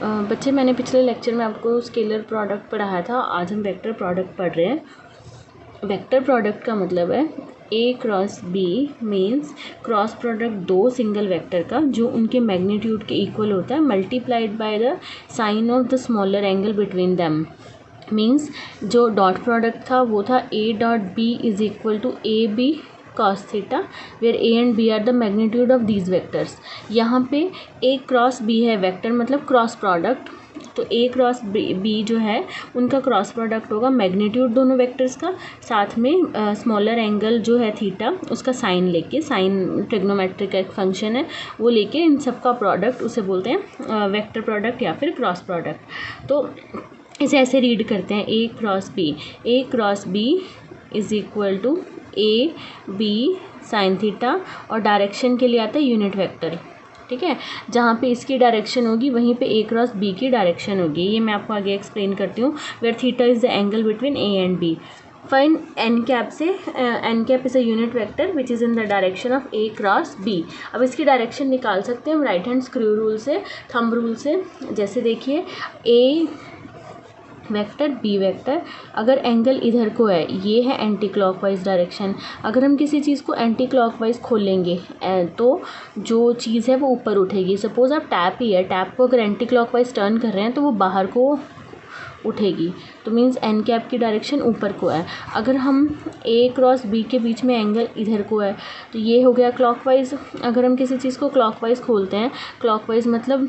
बच्चे, मैंने पिछले लेक्चर में आपको स्केलर प्रोडक्ट पढ़ाया था, आज हम वेक्टर प्रोडक्ट पढ़ रहे हैं। वेक्टर प्रोडक्ट का मतलब है A cross B means cross product दो सिंगल वेक्टर का जो उनके मैग्नीट्यूड के इक्वल होता है multiplied by the sine of the smaller angle between them. Means जो डॉट प्रोडक्ट था वो था A dot B is equal to A B cos theta where a and b are the magnitude of these vectors. यहाँ पे a cross b है, vector मतलब cross product, तो a cross b जो है उनका क्रॉस प्रोडक्ट होगा magnitude दोनों वेक्टर्स का, साथ में स्मॉलर एंगल जो है थीटा उसका साइन लेके, साइन ट्रिग्नोमेट्रिक का एक फंक्शन है वो लेके इन सब का प्रोडक्ट उसे बोलते हैं वेक्टर प्रोडक्ट या फिर क्रॉस प्रोडक्ट। तो इसे ऐसे रीड करते हैं A cross B is equal to A B sine theta, और डायरेक्शन के लिए आता है यूनिट वेक्टर। ठीक है, जहाँ पे इसकी डायरेक्शन होगी वहीं पे ए क्रॉस बी की डायरेक्शन होगी। ये मैं आपको आगे एक्सप्लेन करती हूँ। Where theta is the angle between A and B. Fine N cap से, N cap is a unit vector which is in the direction of A cross B. अब इसकी डायरेक्शन निकाल सकते हैं हम राइट हैंड स्क्रू रूल से, thumb rule से। जैसे देखिए ए वेक्टर बी वेक्टर, अगर एंगल इधर को है, ये है एंटी क्लॉकवाइज डायरेक्शन। अगर हम किसी चीज़ को एंटी क्लॉकवाइज खोलेंगे तो जो चीज़ है वो ऊपर उठेगी। सपोज़ आप टैप ही है, टैप को अगर एंटी क्लॉकवाइज टर्न कर रहे हैं तो वो बाहर को उठेगी, तो मीन्स एन कैप की डायरेक्शन ऊपर को है। अगर हम ए क्रॉस बी के बीच में एंगल इधर को है तो ये हो गया क्लॉकवाइज। अगर हम किसी चीज़ को क्लॉकवाइज खोलते हैं, क्लॉकवाइज मतलब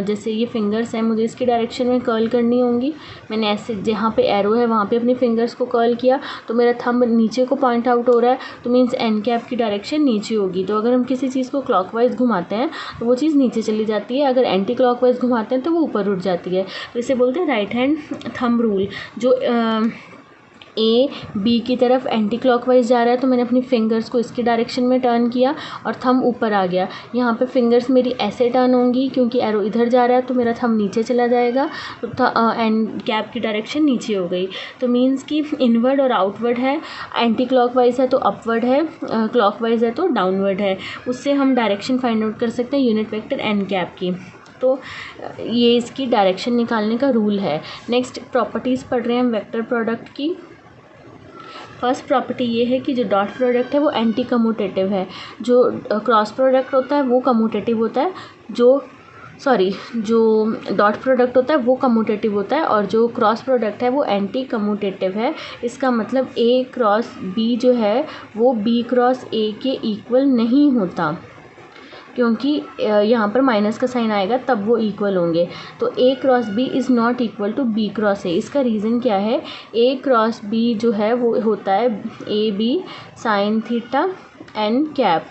जैसे ये फिंगर्स हैं, मुझे इसकी डायरेक्शन में कर्ल करनी होंगी। मैंने ऐसे जहाँ पे एरो है वहाँ पे अपनी फिंगर्स को कर्ल किया तो मेरा थंब नीचे को पॉइंट आउट हो रहा है, तो मीन्स एन कैप की डायरेक्शन नीचे होगी। तो अगर हम किसी चीज़ को क्लॉकवाइज घुमाते हैं तो वो चीज़ नीचे चली जाती है, अगर एंटी क्लॉकवाइज घुमाते हैं तो वो ऊपर उठ जाती है। तो इसे बोलते हैं राइट हैंड थंब रूल। जो ए बी की तरफ एंटी क्लॉकवाइज जा रहा है तो मैंने अपनी फिंगर्स को इसकी डायरेक्शन में टर्न किया और थंब ऊपर आ गया। यहाँ पे फिंगर्स मेरी ऐसे टर्न होंगी क्योंकि एरो इधर जा रहा है तो मेरा थंब नीचे चला जाएगा, तो एंड कैप की डायरेक्शन नीचे हो गई। तो मीन्स कि इनवर्ड और आउटवर्ड है, एंटी क्लॉकवाइज है तो अपवर्ड है, क्लॉकवाइज है तो डाउनवर्ड है। उससे हम डायरेक्शन फाइंड आउट कर सकते हैं यूनिट वेक्टर एन कैप की। तो ये इसकी डायरेक्शन निकालने का रूल है। नेक्स्ट प्रॉपर्टीज़ पढ़ रहे हैं हम वेक्टर प्रोडक्ट की। फर्स्ट प्रॉपर्टी ये है कि जो डॉट प्रोडक्ट है वो एंटी कम्यूटेटिव है, जो क्रॉस प्रोडक्ट होता है वो कम्यूटेटिव होता है, जो डॉट प्रोडक्ट होता है वो कम्यूटेटिव होता है और जो क्रॉस प्रोडक्ट है वो एंटी कम्यूटेटिव है। इसका मतलब ए क्रॉस बी जो है वो बी क्रॉस ए के इक्वल नहीं होता, क्योंकि यहाँ पर माइनस का साइन आएगा तब वो इक्वल होंगे। तो A cross B is not equal to B cross A. इसका रीज़न क्या है? ए क्रॉस बी जो है वो होता है A B sine theta N cap,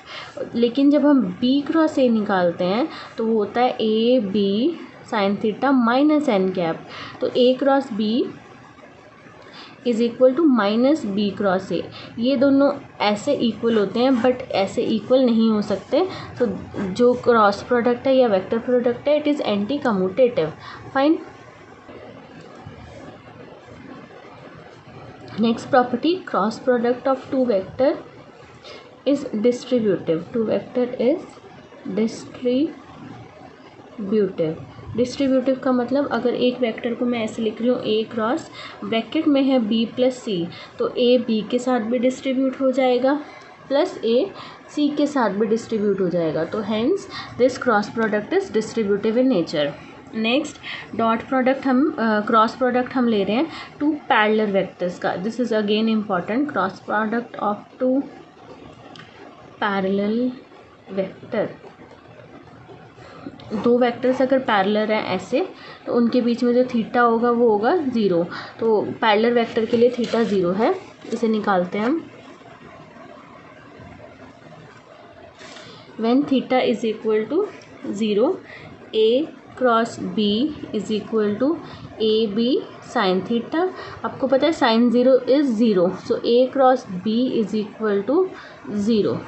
लेकिन जब हम बी क्रॉस ए निकालते हैं तो वो होता है A B sine theta minus N cap. तो A cross B is equal to minus B cross A. ये दोनों ऐसे इक्वल होते हैं बट ऐसे इक्वल नहीं हो सकते। तो जो क्रॉस प्रोडक्ट है या वेक्टर प्रोडक्ट है it is anti commutative. Fine. Next property, cross product of two vector is distributive. Two vector is distributive का मतलब अगर एक वेक्टर को मैं ऐसे लिख रही हूँ ए क्रॉस, ब्रैकेट में है बी प्लस सी, तो ए बी के साथ भी डिस्ट्रीब्यूट हो जाएगा प्लस ए सी के साथ भी डिस्ट्रीब्यूट हो जाएगा। तो hence this cross product is distributive in nature. Next dot product cross product हम ले रहे हैं टू पैरेलल वेक्टर्स का। This is again important. Cross product of two parallel vector, दो वेक्टर्स अगर पैरेलल हैं ऐसे तो उनके बीच में जो थीटा होगा वो होगा ज़ीरो। तो पैरेलल वेक्टर के लिए थीटा ज़ीरो है, इसे निकालते हैं हम। When theta is equal to zero, A cross B is equal to A B sine theta. आपको पता है sine zero is zero, so A cross B is equal to zero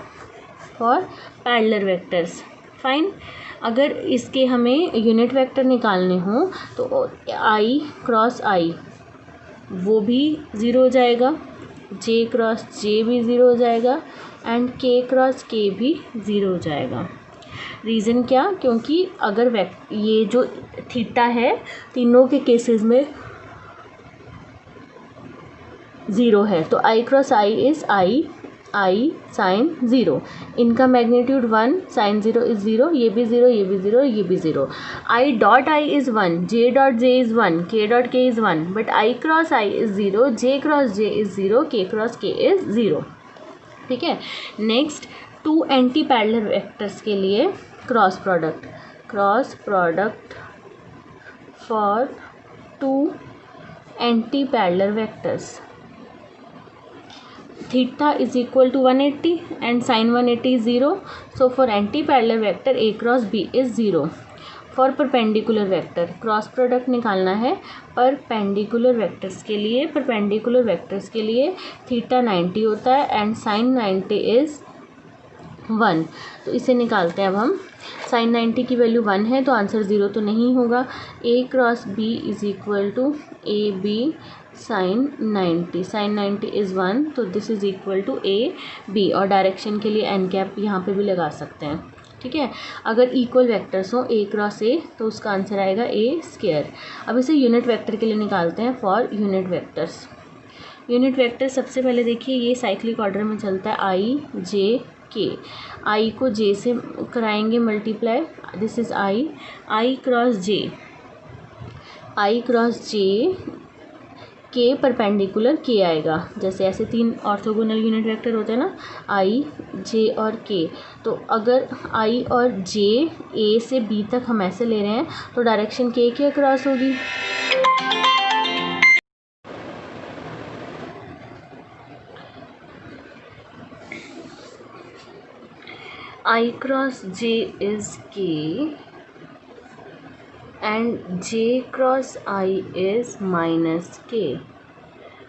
for parallel vectors. Fine. अगर इसके हमें unit vector निकालने हो तो I cross आई वो भी ज़ीरो हो जाएगा, जे क्रॉस जे भी ज़ीरो हो जाएगा एंड के क्रॉस के भी ज़ीरो हो जाएगा। रीज़न क्या? क्योंकि अगर ये जो थीटा है, तीनों के केसेस में 0 है। तो I cross I is I sine 0, इनका मैग्नीट्यूड 1, साइन 0 इज़ 0, ये भी 0, ये भी 0, ये भी 0। आई dot I is 1, J dot J is 1, के डॉट के is 1, but I cross I is 0, J cross J is 0, K cross K is 0। ठीक है। नेक्स्ट, 2 एंटी पैरेलल वेक्टर्स के लिए cross product for 2 anti parallel vectors, theta is equal to 180 and sin 180 is 0. So for anti-parallel vector A cross B is 0. For perpendicular vector cross product निकालना है perpendicular vectors के लिए theta 90 होता है and sign 90 is 1। तो इसे निकालते हैं अब हम। साइन 90 की वैल्यू 1 है तो आंसर 0 तो नहीं होगा। A cross B is equal to A B sine 90 is 1, तो this is equal to A B, और डायरेक्शन के लिए एन कैप यहाँ पे भी लगा सकते हैं। ठीक है। अगर इक्वल वेक्टर्स हो ए क्रॉस ए तो उसका आंसर आएगा ए स्क्वायर। अब इसे यूनिट वेक्टर के लिए निकालते हैं। फॉर यूनिट वेक्टर सबसे पहले देखिए ये साइक्लिक ऑर्डर में चलता है, आई जे के। आई को जे से कराएंगे multiply, this is I cross J के परपेंडिकुलर के आएगा। जैसे ऐसे 3 ऑर्थोगोनल यूनिट वेक्टर होते हैं ना, आई जे और के, तो अगर आई और जे ए से बी तक हम ऐसे ले रहे हैं तो डायरेक्शन के क्रॉस होगी। आई क्रॉस जे इज़ के and J cross I is minus के।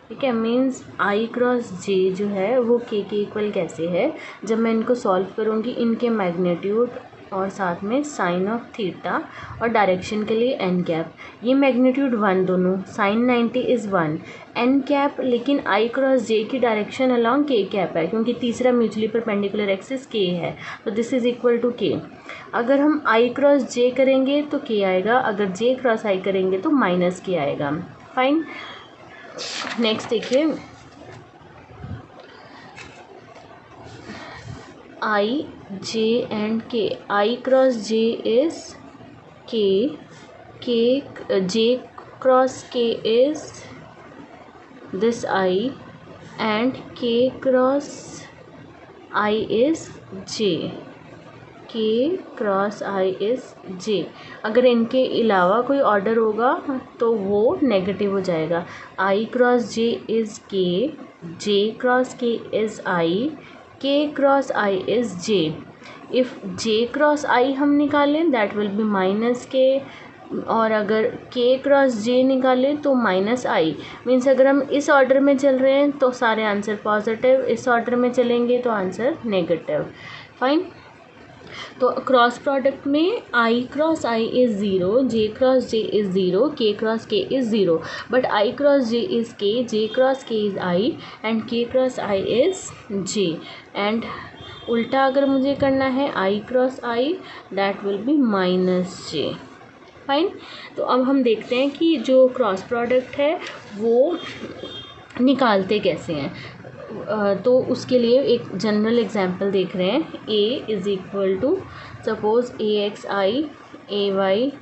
ठीक है। मीन्स आई क्रॉस जे जो है वो के इक्वल कैसे है, जब मैं इनको सॉल्व करूँगी इनके मैग्नीट्यूड और साथ में साइन ऑफ थीटा और डायरेक्शन के लिए एन कैप, ये मैग्नीट्यूड 1 दोनों, साइन 90 इज़ 1, एन कैप, लेकिन आई क्रॉस जे की डायरेक्शन अलॉन्ग के कैप है क्योंकि तीसरा म्यूचुअली परपेंडिकुलर एक्सिस के है, तो दिस इज़ इक्वल टू के। अगर हम आई क्रॉस जे करेंगे तो के आएगा, अगर जे क्रॉस आई करेंगे तो माइनस के आएगा। फाइन। नेक्स्ट देखिए, आई J and K, I cross J is K J cross K is this I and K cross I is जे, के क्रॉस आई इज़ जे। अगर इनके अलावा कोई ऑर्डर होगा तो वो नेगेटिव हो जाएगा। आई cross J is K, J cross K is I, K cross I is J. If J cross I हम निकालें दैट विल बी माइनस के, और अगर के क्रॉस जे निकालें तो माइनस आई। मीन्स अगर हम इस ऑर्डर में चल रहे हैं तो सारे आंसर पॉजिटिव, इस ऑर्डर में चलेंगे तो आंसर नेगेटिव। फाइन। तो क्रॉस प्रोडक्ट में I cross I is 0, J cross J is 0, K cross K is 0, but I cross J is K, J cross K is I and K cross I is J. And उल्टा अगर मुझे करना है I cross I that will be minus J. Fine. तो अब हम देखते हैं कि जो क्रॉस प्रोडक्ट है वो निकालते कैसे हैं। तो उसके लिए एक जनरल एग्जांपल देख रहे हैं। A is equal to suppose A X I A Y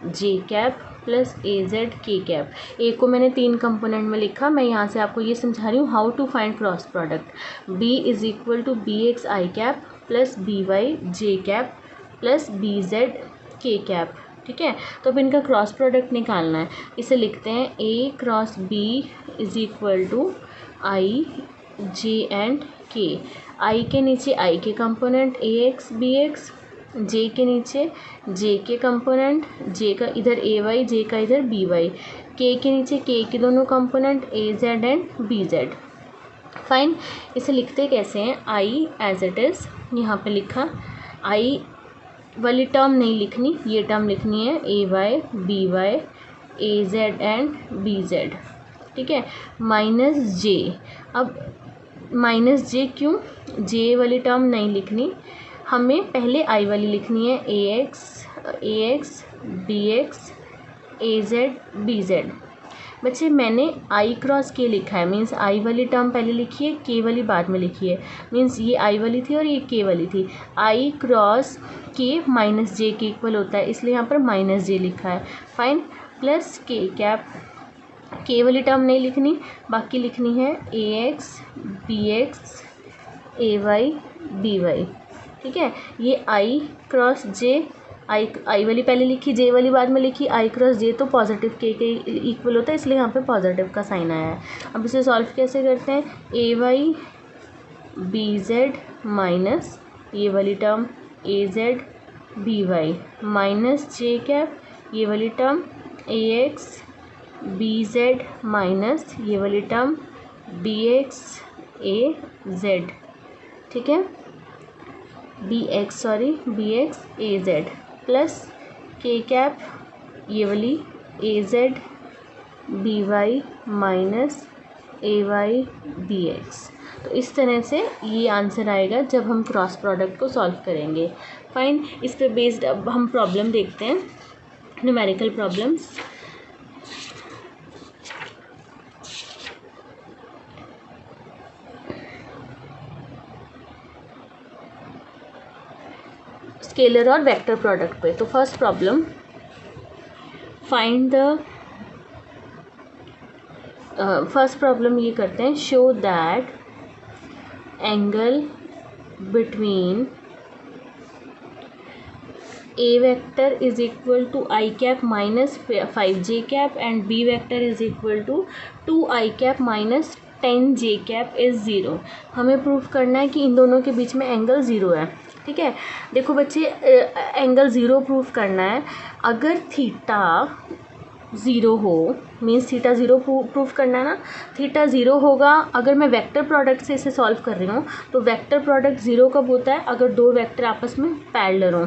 J cap plus A Z K cap. A को मैंने 3 कंपोनेंट में लिखा, मैं यहाँ से आपको ये समझा रही हूँ how to find cross product. B is equal to B X I cap plus B Y J cap plus B Z K cap. ठीक है। तो अब इनका क्रॉस प्रोडक्ट निकालना है। इसे लिखते हैं A cross B is equal to I J and K. I के नीचे आई के component A X B X, J के नीचे जे के कंपोनेंट, जे का इधर ए वाई, जे का इधर बी वाई, के नीचे के दोनों component A Z and B Z. Fine. इसे लिखते कैसे हैं, आई एज इट इज़ यहाँ पे लिखा, आई वाली टर्म नहीं लिखनी, ये टर्म लिखनी है A Y B Y A Z and B Z. ठीक है। Minus J. अब माइनस जे क्यों, जे वाली टर्म नहीं लिखनी, हमें पहले आई वाली लिखनी है, ए एक्स बी एक्स ए जेड बी जेड। बच्चे मैंने आई क्रॉस के लिखा है, मीन्स आई वाली टर्म पहले लिखी है, के वाली बाद में लिखी है, मीन्स ये आई वाली थी और ये के वाली थी। आई क्रॉस के माइनस जे के इक्वल होता है, इसलिए यहाँ पर माइनस जे लिखा है। फाइन, प्लस के कैप, के वाली टर्म नहीं लिखनी, बाकी लिखनी है ए एक्स बी एक्स ए वाई बी वाई। ठीक है, ये आई क्रॉस जे, आई वाली पहले लिखी, जे वाली बाद में लिखी, आई क्रॉस जे तो पॉजिटिव के इक्वल होता है, इसलिए यहाँ पे पॉजिटिव का साइन आया है। अब इसे सॉल्व कैसे करते हैं, ए वाई बी जेड माइनस ये वाली टर्म ए जेड बी वाई माइनस जे कैप ये वाली टर्म ए एक्स बी जेड माइनस ये वाली टर्म बी एक्स ए जेड। ठीक है, बी एक्स ए जेड प्लस के कैप ये वाली ए जेड बी वाई माइनस ए वाई बी एक्स। तो इस तरह से ये आंसर आएगा जब हम क्रॉस प्रोडक्ट को सॉल्व करेंगे। फाइन, इस पे बेस्ड अब हम प्रॉब्लम देखते हैं, न्यूमेरिकल प्रॉब्लम्स। स्केलर और वेक्टर प्रोडक्ट पे। तो first problem, find the first problem ये करते हैं, show that angle between A vector is equal to I cap minus 5j cap and B vector is equal to 2i cap minus 10j cap is 0। हमें proof करना है कि इन दोनों के बीच में एंगल 0 है। ठीक है, देखो बच्चे, एंगल 0 प्रूफ करना है। अगर थीटा 0 हो, मीन्स थीटा 0 प्रूफ करना है ना, थीटा 0 होगा। अगर मैं वेक्टर प्रोडक्ट से इसे सॉल्व कर रही हूँ तो वेक्टर प्रोडक्ट 0 कब होता है, अगर दो वेक्टर आपस में पैरेलल हों।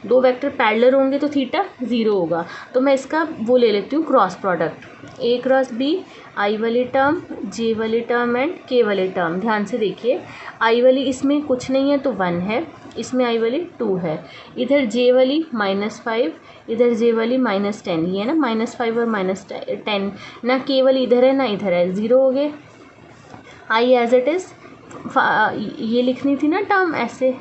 दो वेक्टर पैरेलल होंगे तो थीटा 0 होगा। तो मैं इसका वो ले लेती हूँ क्रॉस प्रोडक्ट, ए क्रॉस बी, आई वाली टर्म, जे वाली टर्म एंड के वाली टर्म। ध्यान से देखिए, आई वाली इसमें कुछ नहीं है तो 1 है, इसमें आई वाली 2 है, इधर जे वाली -5, इधर जे वाली -10, ये है ना -5 और -10, ना के वाली इधर है ना इधर है, 0 हो गए। आई एज इट इज़, ये लिखनी थी ना टर्म ऐसे,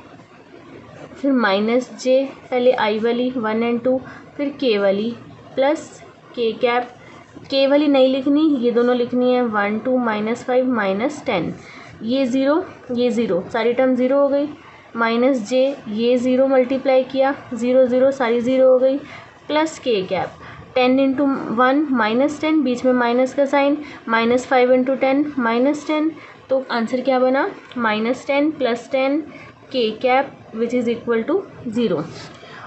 फिर -j, पहले आई वाली 1 एंड 2, फिर के वाली प्लस के कैप, के वाली नहीं लिखनी, ये दोनों लिखनी है 1 2 -5 -10, ये 0 ये 0, सारी टर्म 0 हो गई, -j, ये 0 मल्टीप्लाई किया, 0 0 सारी 0 हो गई, प्लस के कैप 10 इंटू 1 -10, बीच में माइनस का साइन, -5 इंटू 10 -10, तो आंसर क्या बना, -10 + 10 K cap which is equal to 0।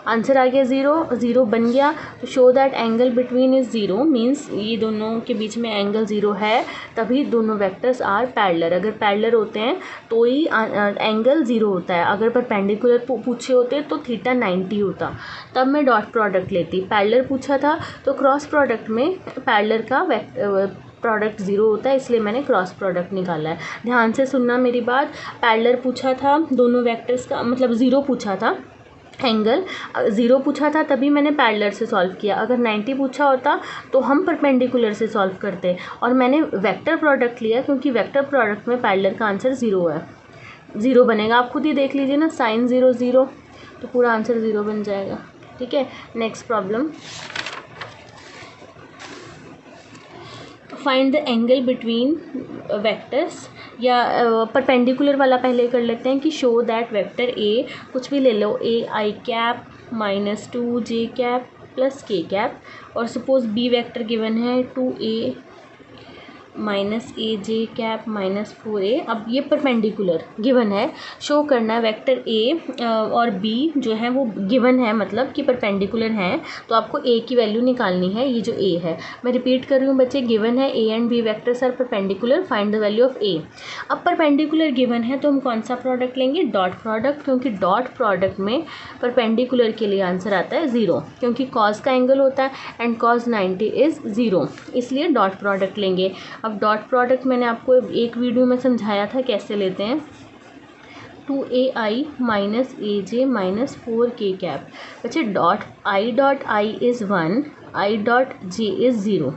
Answer आ गया 0, 0 बन गया। तो show that angle between is 0, means ये दोनों के बीच में एंगल 0 है, तभी दोनों वेक्टर्स आर पैरेलल। अगर पैरेलल होते हैं तो ही एंगल 0 होता है। अगर परपेंडिकुलर पूछे होते तो थीटा 90 होता, तब मैं डॉट प्रोडक्ट लेती। पैरेलल पूछा था तो क्रॉस प्रोडक्ट में पैरेलल का प्रोडक्ट 0 होता है, इसलिए मैंने क्रॉस प्रोडक्ट निकाला है। ध्यान से सुनना मेरी बात, पैरेलल पूछा था दोनों वेक्टर्स का, मतलब 0 पूछा था, एंगल 0 पूछा था तभी मैंने पैरेलल से सॉल्व किया। अगर 90 पूछा होता तो हम परपेंडिकुलर से सॉल्व करते, और मैंने वेक्टर प्रोडक्ट लिया क्योंकि वेक्टर प्रोडक्ट में पैरेलल का आंसर 0 है, 0 बनेगा। आप खुद ही देख लीजिए ना, साइन 0 0, तो पूरा आंसर 0 बन जाएगा। ठीक है, next problem, find the angle between vectors, या परपेंडिकुलर वाला पहले कर लेते हैं कि शो दैट वेक्टर ए, कुछ भी ले लो, ए आई कैप -2j कैप प्लस के कैप, और सपोज बी वेक्टर गिवन है 2a -aj कैप -4a। अब ये परपेंडिकुलर गिवन है, शो करना है वेक्टर a और b जो है वो गिवन है, मतलब कि परपेंडिकुलर हैं, तो आपको a की वैल्यू निकालनी है। ये जो a है, मैं रिपीट कर रही हूँ बच्चे, गिवन है a and b vectors are perpendicular, find the value of a। अब परपेंडिकुलर गिवन है तो हम कौन सा प्रोडक्ट लेंगे, डॉट प्रोडक्ट, क्योंकि डॉट प्रोडक्ट में परपेंडिकुलर के लिए आंसर आता है 0, क्योंकि कॉस का एंगल होता है एंड कॉस 90 इज़ 0, इसलिए डॉट प्रोडक्ट लेंगे। अब डॉट प्रोडक्ट मैंने आपको एक वीडियो में समझाया था कैसे लेते हैं। 2ai minus aj minus 4k cap. बच्चे dot I is 1, I dot J is 0।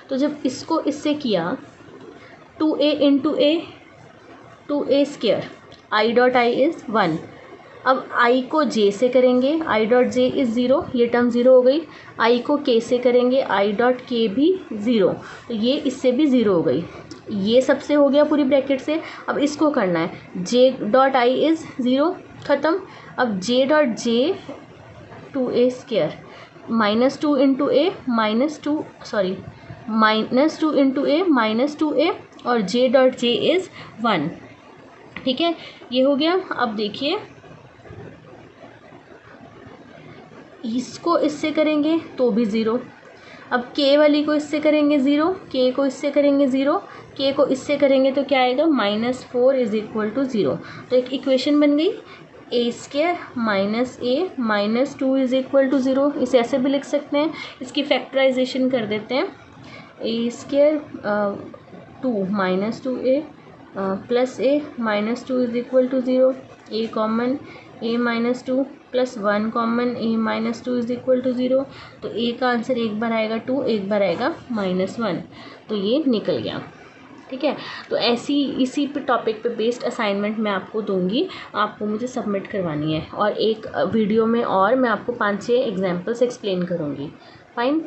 तो जब इसको इससे किया 2a into A 2a square, I dot I is 1। अब आई को जे से करेंगे, आई डॉट जे इज़ 0, ये टर्म 0 हो गई। आई को के से करेंगे, आई डॉट के भी 0, तो ये इससे भी 0 हो गई। ये सबसे हो गया पूरी ब्रैकेट से। अब इसको करना है जे डॉट आई इज़ 0, ख़त्म। अब J dot J 2a square minus 2 into A minus 2 sorry minus 2 into A minus 2a और जे डॉट जे इज़ 1। ठीक है, ये हो गया। अब देखिए इसको इससे करेंगे तो भी 0। अब के वाली को इससे करेंगे 0, के को इससे करेंगे 0, के को इससे करेंगे तो क्या आएगा -4 इज इक्वल टू 0। तो एक इक्वेशन बन गई A square minus A minus 2 is equal to 0। इसे ऐसे भी लिख सकते हैं, इसकी फैक्टराइजेशन कर देते हैं। A square 2 minus 2a plus A minus 2 is equal to 0। A common, A minus 2 plus 1 common, A minus 2 is equal to 0। तो ए का आंसर एक बार आएगा 2, एक बार आएगा -1, तो ये निकल गया। ठीक है, तो ऐसी इसी पे टॉपिक पे बेस्ड असाइनमेंट मैं आपको दूंगी, आपको मुझे सबमिट करवानी है। और एक वीडियो में और मैं आपको 5-6 एग्जांपल्स एक्सप्लेन करूँगी। फाइन।